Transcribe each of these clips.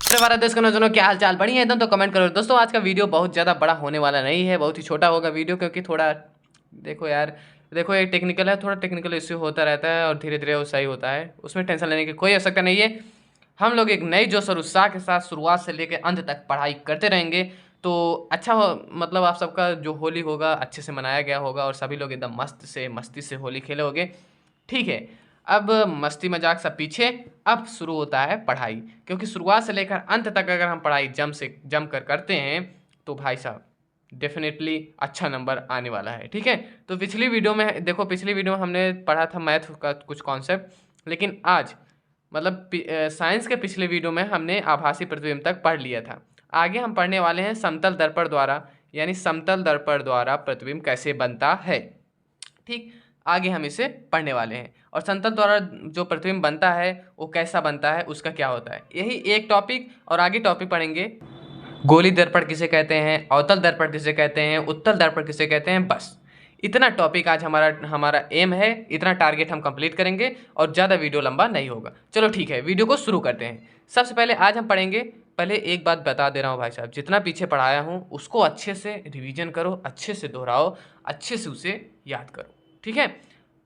अरे भारत देश के नौजवानों, क्या हाल चाल? बढ़िया एकदम। तो कमेंट करो दोस्तों। आज का वीडियो बहुत ज़्यादा बड़ा होने वाला नहीं है, बहुत ही छोटा होगा वीडियो, क्योंकि थोड़ा देखो यार, देखो ये टेक्निकल है, थोड़ा टेक्निकल इश्यू होता रहता है और धीरे धीरे वो सही होता है, उसमें टेंशन लेने की कोई आवश्यकता नहीं है। हम लोग एक नई जोश और उत्साह के साथ शुरुआत से लेकर अंत तक पढ़ाई करते रहेंगे। तो अच्छा हो, मतलब आप सबका जो होली होगा अच्छे से मनाया गया होगा और सभी लोग एकदम मस्त से मस्ती से होली खेले होगे। ठीक है, अब मस्ती मजाक सब पीछे, अब शुरू होता है पढ़ाई। क्योंकि शुरुआत से लेकर अंत तक अगर हम पढ़ाई जम कर करते हैं तो भाई साहब डेफिनेटली अच्छा नंबर आने वाला है। ठीक है, तो पिछली वीडियो में देखो, पिछली वीडियो में हमने पढ़ा था मैथ का कुछ कॉन्सेप्ट, लेकिन आज मतलब साइंस के पिछले वीडियो में हमने आभासी प्रतिबिंब तक पढ़ लिया था। आगे हम पढ़ने वाले हैं समतल दर्पण द्वारा, यानी समतल दर्पण द्वारा प्रतिबिंब कैसे बनता है। ठीक, आगे हम इसे पढ़ने वाले हैं। और समतल द्वारा जो प्रतिबिंब बनता है वो कैसा बनता है, उसका क्या होता है, यही एक टॉपिक। और आगे टॉपिक पढ़ेंगे गोली दर्पण किसे कहते हैं, अवतल दर्पण किसे कहते हैं, उत्तल दर्पण किसे कहते हैं। बस इतना टॉपिक आज हमारा हमारा एम है, इतना टारगेट हम कंप्लीट करेंगे और ज़्यादा वीडियो लंबा नहीं होगा। चलो ठीक है, वीडियो को शुरू करते हैं। सबसे पहले आज हम पढ़ेंगे, पहले एक बात बता दे रहा हूँ भाई साहब, जितना पीछे पढ़ाया हूँ उसको अच्छे से रिवीजन करो, अच्छे से दोहराओ, अच्छे से उसे याद करो। ठीक है,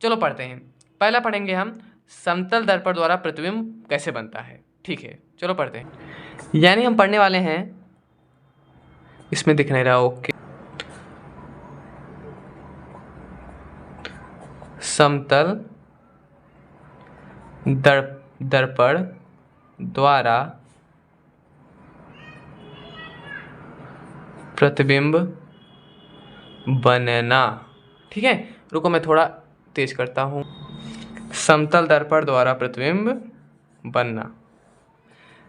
चलो पढ़ते हैं। पहला पढ़ेंगे हम समतल दर्पण द्वारा प्रतिबिंब कैसे बनता है। ठीक है, चलो पढ़ते हैं। यानी हम पढ़ने वाले हैं, इसमें दिख नहीं रहा, ओके। समतल दर्पण द्वारा प्रतिबिंब बनना। ठीक है, रुको मैं थोड़ा तेज करता हूँ। समतल दर्पण द्वारा प्रतिबिंब बनना,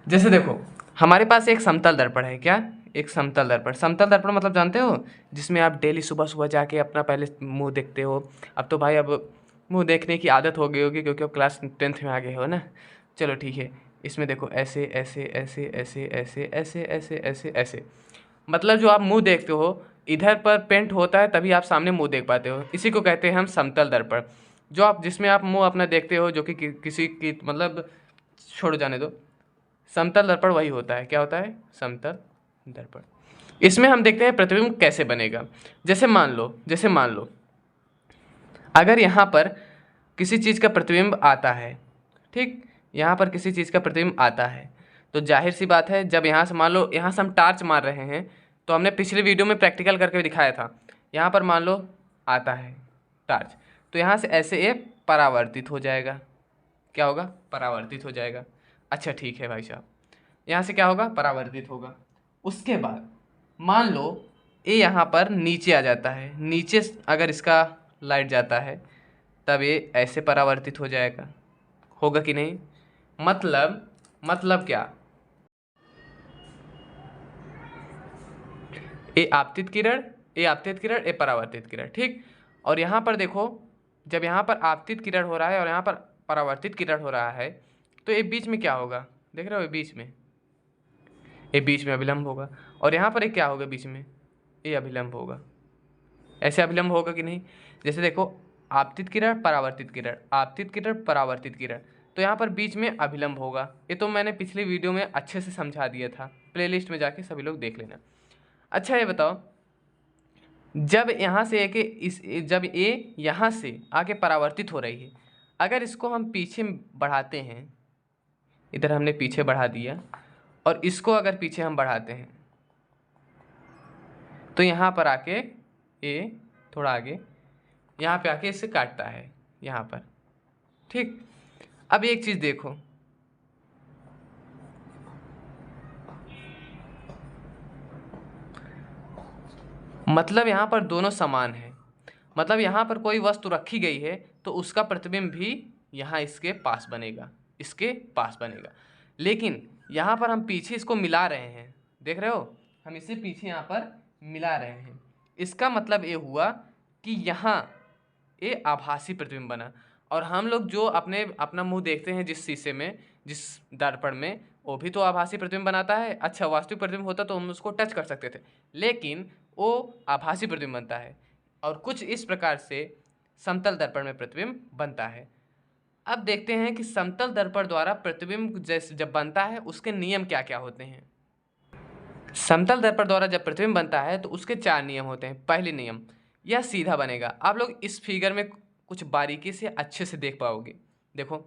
जैसे देखो हमारे पास एक समतल दर्पण है। क्या? एक समतल दर्पण। समतल दर्पण मतलब जानते हो, जिसमें आप डेली सुबह सुबह जाके अपना पहले मुंह देखते हो। अब तो भाई अब मुंह देखने की आदत हो गई होगी, क्योंकि अब क्लास 10th में आ गए हो ना। चलो ठीक है, इसमें देखो ऐसे ऐसे ऐसे ऐसे ऐसे ऐसे ऐसे ऐसे ऐसे, मतलब जो आप मुंह देखते हो इधर पर पेंट होता है, तभी आप सामने मुंह देख पाते हो। इसी को कहते हैं हम समतल दर्पण। जो आप जिसमें आप मुंह अपना देखते हो, जो कि किसी की मतलब छोड़ जाने दो, समतल दर्पण वही होता है। क्या होता है? समतल दर्पण। इसमें हम देखते हैं प्रतिबिंब कैसे बनेगा। जैसे मान लो अगर यहाँ पर किसी चीज़ का प्रतिबिंब आता है, ठीक, यहाँ पर किसी चीज़ का प्रतिबिंब आता है, तो जाहिर सी बात है, जब यहाँ से मान लो, यहाँ से हम टार्च मार रहे हैं, तो हमने पिछले वीडियो में प्रैक्टिकल करके भी दिखाया था। यहाँ पर मान लो आता है टार्च, तो यहाँ से ऐसे ये परावर्तित हो जाएगा। क्या होगा? परावर्तित हो जाएगा। अच्छा ठीक है भाई साहब, यहाँ से क्या होगा? परावर्तित होगा। उसके बाद मान लो ये यहाँ पर नीचे आ जाता है, नीचे अगर इसका लाइट जाता है तब ये ऐसे परावर्तित हो जाएगा। होगा कि नहीं? मतलब क्या? ये आपतित किरण, ये आपतित किरण, ये परावर्तित किरण। ठीक, और यहाँ पर देखो, जब यहाँ पर आपतित किरण हो रहा है और यहाँ पर परावर्तित किरण हो रहा है, तो ये बीच में क्या होगा? देख रहे हो? ये बीच में अभिलंब होगा। और यहाँ पर एक क्या होगा? बीच में ये अभिलंब होगा। ऐसे अभिलंब होगा कि नहीं? जैसे देखो, आपतित किरण, परावर्तित किरण, आपतित किरण, परावर्तित किरण, तो यहाँ पर बीच में अभिलंब होगा। ये तो मैंने पिछली वीडियो में अच्छे से समझा दिया था, प्लेलिस्ट में जाके सभी लोग देख लेना। अच्छा ये बताओ, जब यहाँ से जब ये यहाँ से आके परावर्तित हो रही है, अगर इसको हम पीछे बढ़ाते हैं, इधर हमने पीछे बढ़ा दिया, और इसको अगर पीछे हम बढ़ाते हैं, तो यहाँ पर आके ये थोड़ा आगे, यहाँ पे आके इससे काटता है यहाँ पर। ठीक, अब एक चीज़ देखो, मतलब यहाँ पर दोनों समान है। मतलब यहाँ पर कोई वस्तु रखी गई है तो उसका प्रतिबिंब भी यहाँ इसके पास बनेगा, इसके पास बनेगा। लेकिन यहाँ पर हम पीछे इसको मिला रहे हैं, देख रहे हो, हम इसे पीछे यहाँ पर मिला रहे हैं। इसका मतलब ये हुआ कि यहाँ ये आभासी प्रतिबिंब बना। और हम लोग जो अपना मुंह देखते हैं जिस शीशे में, जिस दर्पण में, वो भी तो आभासी प्रतिबिंब बनाता है। अच्छा, वास्तविक प्रतिबिंब होता तो हम उसको टच कर सकते थे, लेकिन वो आभासी प्रतिबिंब बनता है। और कुछ इस प्रकार से समतल दर्पण में प्रतिबिंब बनता है। अब देखते हैं कि समतल दर्पण द्वारा प्रतिबिंब जैसे जब बनता है उसके नियम क्या क्या होते हैं। समतल दर्पण द्वारा जब प्रतिबिंब बनता है तो उसके 4 नियम होते हैं। पहले नियम, यह सीधा बनेगा। आप लोग इस फिगर में कुछ बारीकी से अच्छे से देख पाओगे। देखो,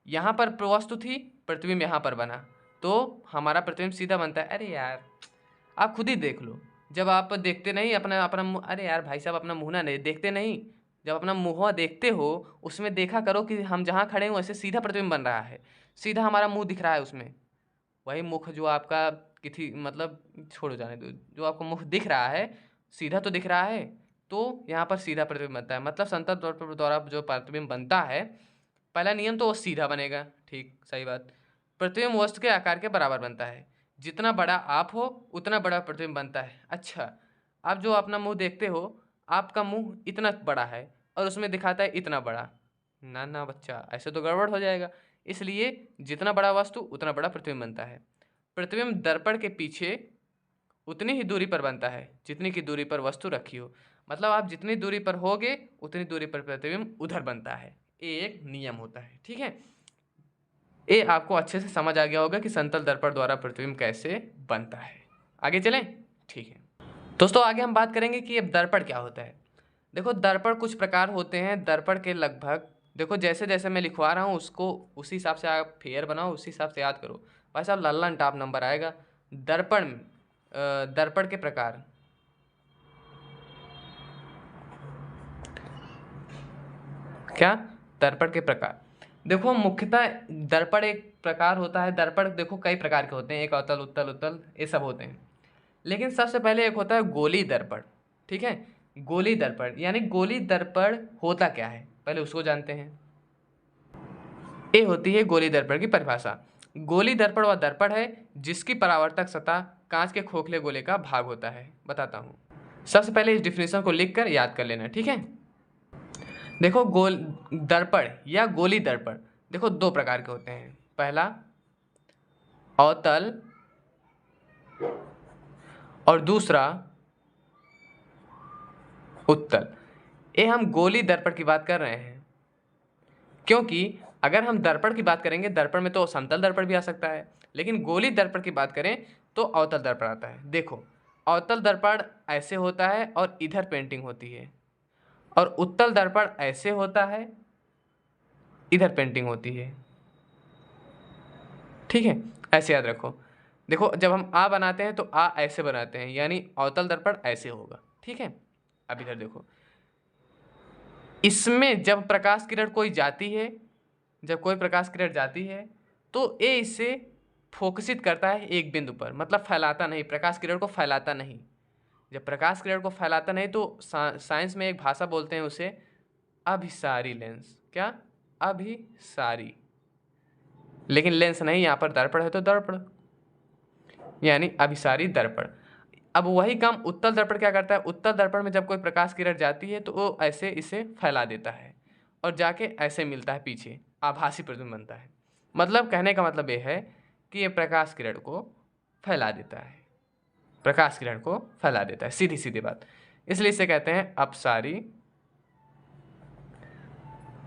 यहाँ पर वस्तु थी, प्रतिबिंब यहाँ पर बना, तो हमारा प्रतिबिंब सीधा बनता है। अरे यार, आप खुद ही देख लो। जब आप देखते नहीं अपना अपना अरे यार भाई साहब, अपना मुँह ना नहीं देखते नहीं, जब अपना मुँह देखते हो उसमें देखा करो कि हम जहाँ खड़े हैं वैसे सीधा प्रतिबिंब बन रहा है, सीधा हमारा मुँह दिख रहा है उसमें। वही मुख जो आपका किसी मतलब छोड़ो, जाने दो, जो आपको मुख दिख रहा है सीधा तो दिख रहा है, तो यहाँ पर सीधा प्रतिबिंब बनता है। मतलब समतल दर्पण द्वारा जो प्रतिबिंब बनता है, पहला नियम तो वो सीधा बनेगा। ठीक, सही बात। प्रतिबिंब वस्तु के आकार के बराबर बनता है। जितना बड़ा आप हो उतना बड़ा प्रतिबिंब बनता है। अच्छा, आप जो अपना मुंह देखते हो, आपका मुंह इतना बड़ा है और उसमें दिखाता है इतना बड़ा। ना ना बच्चा, ऐसे तो गड़बड़ हो जाएगा। इसलिए जितना बड़ा वस्तु उतना बड़ा प्रतिबिंब बनता है। प्रतिबिंब दर्पण के पीछे उतनी ही दूरी पर बनता है जितनी की दूरी पर वस्तु रखी हो। मतलब आप जितनी दूरी पर होगे उतनी दूरी पर प्रतिबिंब उधर बनता है। ये एक नियम होता है। ठीक है, ये आपको अच्छे से समझ आ गया होगा कि समतल दर्पण द्वारा प्रतिबिंब कैसे बनता है। आगे चलें। ठीक है दोस्तों, आगे हम बात करेंगे कि अब दर्पण क्या होता है। देखो, दर्पण कुछ प्रकार होते हैं। दर्पण के लगभग, देखो जैसे जैसे मैं लिखवा रहा हूँ उसको उसी हिसाब से आप फेयर बनाओ, उसी हिसाब से याद करो। भाई साहब लल्लन टाप नंबर आएगा। दर्पण, दर्पण के प्रकार, क्या, दर्पण के प्रकार। देखो मुख्यतः दर्पण एक प्रकार होता है। दर्पण देखो कई प्रकार के होते हैं, एक अवतल, उत्तल, उत्तल, ये सब होते हैं। लेकिन सबसे पहले एक होता है गोली दर्पण। ठीक है, गोली दर्पण यानी गोली दर्पण होता क्या है, पहले उसको जानते हैं। ये होती है गोली दर्पण की परिभाषा। गोली दर्पण वह दर्पण है जिसकी परावर्तक सतह कांच के खोखले गोले का भाग होता है। बताता हूँ, सबसे पहले इस डिफिनेशन को लिखकर याद कर लेना। ठीक है, देखो गोल दर्पण या गोली दर्पण देखो दो प्रकार के होते हैं। पहला अवतल और दूसरा उत्तल। ये हम गोली दर्पण की बात कर रहे हैं, क्योंकि अगर हम दर्पण की बात करेंगे, दर्पण में तो समतल दर्पण भी आ सकता है, लेकिन गोली दर्पण की बात करें तो अवतल दर्पण आता है। देखो, अवतल दर्पण ऐसे होता है और इधर पेंटिंग होती है, और उत्तल दर्पण ऐसे होता है, इधर पेंटिंग होती है। ठीक है, ऐसे याद रखो। देखो, जब हम आ बनाते हैं तो आ ऐसे बनाते हैं, यानी अवतल दर्पण ऐसे होगा। ठीक है, अब इधर देखो, इसमें जब प्रकाश किरण कोई जाती है, जब कोई प्रकाश किरण जाती है तो ये इसे फोकसित करता है एक बिंदु पर, मतलब फैलाता नहीं, प्रकाश किरण को फैलाता नहीं। जब प्रकाश किरण को फैलाता नहीं तो साइंस में एक भाषा बोलते हैं उसे अभिसारी लेंस। क्या, अभिसारी। लेकिन लेंस नहीं, यहाँ पर दर्पण है तो दर्पण, यानी अभिसारी दर्पण। अब वही काम उत्तल दर्पण क्या करता है। उत्तल दर्पण में जब कोई प्रकाश किरण जाती है तो वो ऐसे इसे फैला देता है और जाके ऐसे मिलता है पीछे, आभासी प्रतिबिंब बनता है। मतलब कहने का मतलब ये है कि ये प्रकाश किरण को फैला देता है, प्रकाश किरण को फैला देता है, सीधी सीधी बात। इसलिए इसे कहते हैं अपसारी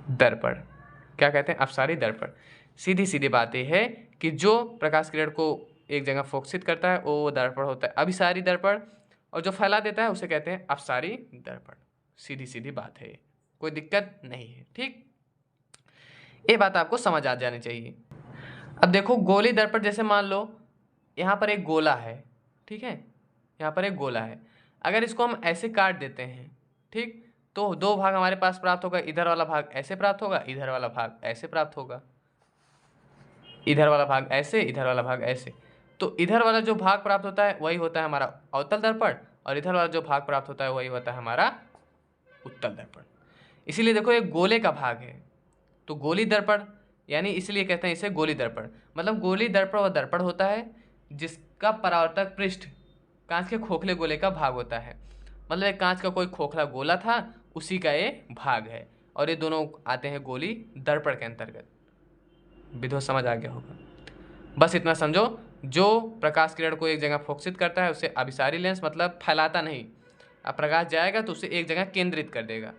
दर्पण। क्या कहते हैं, अपसारी दर्पण। सीधी सीधी बात यह है कि जो प्रकाश किरण को एक जगह फोकसित करता है वो दर्पण होता है अभिसारी दर्पण, और जो फैला देता है उसे कहते हैं अपसारी दर्पण। सीधी सीधी बात है, कोई दिक्कत नहीं है। ठीक, ये बात आपको समझ आ जानी चाहिए। अब देखो गोली दर्पण, जैसे मान लो यहाँ पर एक गोला है। ठीक है, यहाँ पर एक गोला है, अगर इसको हम ऐसे काट देते हैं, ठीक, तो दो भाग हमारे पास प्राप्त होगा। इधर वाला भाग ऐसे प्राप्त होगा, इधर वाला भाग ऐसे प्राप्त होगा। इधर वाला भाग ऐसे, इधर वाला भाग ऐसे। तो इधर वाला जो भाग प्राप्त होता है वही होता है हमारा अवतल दर्पण, और इधर वाला जो भाग प्राप्त होता है वही होता है हमारा उत्तल दर्पण। इसीलिए देखो एक गोले का भाग है तो गोली दर्पण, यानी इसलिए कहते हैं इसे गोली दर्पण। मतलब गोली दर्पण वह दर्पण होता है जिसका परावर्तक पृष्ठ कांच के खोखले गोले का भाग होता है। मतलब एक कांच का कोई खोखला गोला था, उसी का ये भाग है, और ये दोनों आते हैं गोली दर्पण के अंतर्गत। विधो समझ आ गया होगा। बस इतना समझो, जो प्रकाश किरण को एक जगह फोकसित करता है उसे अभिसारी लेंस, मतलब फैलाता नहीं। अब प्रकाश जाएगा तो उसे एक जगह केंद्रित कर देगा,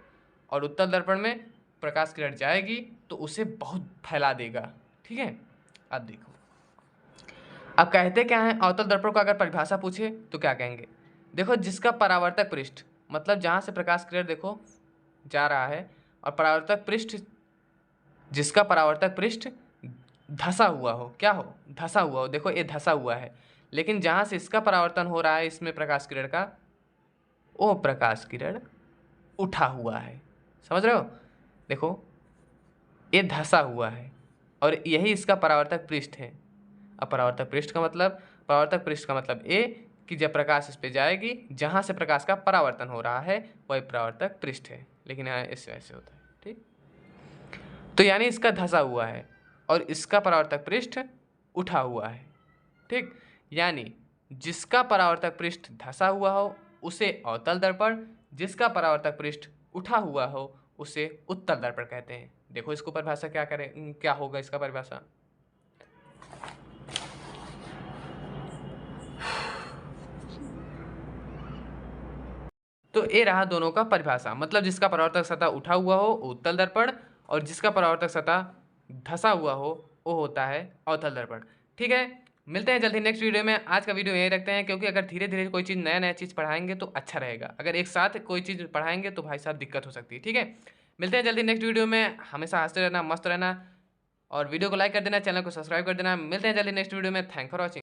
और उत्तल दर्पण में प्रकाश किरण जाएगी तो उसे बहुत फैला देगा। ठीक है, अब देखो, अब कहते क्या है, अवतल दर्पण को अगर परिभाषा पूछे तो क्या कहेंगे? देखो, जिसका परावर्तक पृष्ठ, मतलब जहाँ से प्रकाश किरण देखो जा रहा है, और परावर्तक पृष्ठ, जिसका परावर्तक पृष्ठ धसा हुआ हो, क्या हो, धसा हुआ हो। देखो ये धसा हुआ है, लेकिन जहाँ से इसका परावर्तन हो रहा है इसमें प्रकाश किरण का, वो प्रकाश किरण उठा हुआ है। समझ रहे हो? देखो ये धसा हुआ है और यही इसका परावर्तक पृष्ठ है। अब परावर्तक पृष्ठ का मतलब, परावर्तक पृष्ठ का मतलब ये कि जब प्रकाश इस पे जाएगी, जहाँ से प्रकाश का परावर्तन हो रहा है वही परावर्तक पृष्ठ है, लेकिन यहाँ ऐसे ऐसे होता है। ठीक, तो यानी इसका धसा हुआ है और इसका परावर्तक पृष्ठ उठा हुआ है। ठीक, यानी जिसका परावर्तक पृष्ठ धसा हुआ हो उसे अवतल दर्पण, जिसका परावर्तक पृष्ठ उठा हुआ हो उसे उत्तल दर्पण कहते हैं। देखो इसको परिभाषा क्या करें, क्या होगा इसका परिभाषा? तो ये रहा दोनों का परिभाषा, मतलब जिसका परावर्तक सतह उठा हुआ हो उत्तल दर्पण, और जिसका परावर्तक सतह धसा हुआ हो वो होता है अवतल दर्पण। ठीक है, मिलते हैं जल्दी नेक्स्ट वीडियो में। आज का वीडियो यही रखते हैं, क्योंकि अगर धीरे धीरे कोई चीज़ नया नया चीज़ पढ़ाएंगे तो अच्छा रहेगा। अगर एक साथ कोई चीज़ पढ़ाएंगे तो भाई साहब दिक्कत हो सकती है। ठीक है, मिलते हैं जल्दी नेक्स्ट वीडियो में। हमेशा हंसते रहना, मस्त रहना, और वीडियो को लाइक कर देना, चैनल को सब्सक्राइब कर देना। मिलते हैं जल्दी नेक्स्ट वीडियो में। Thank for watching.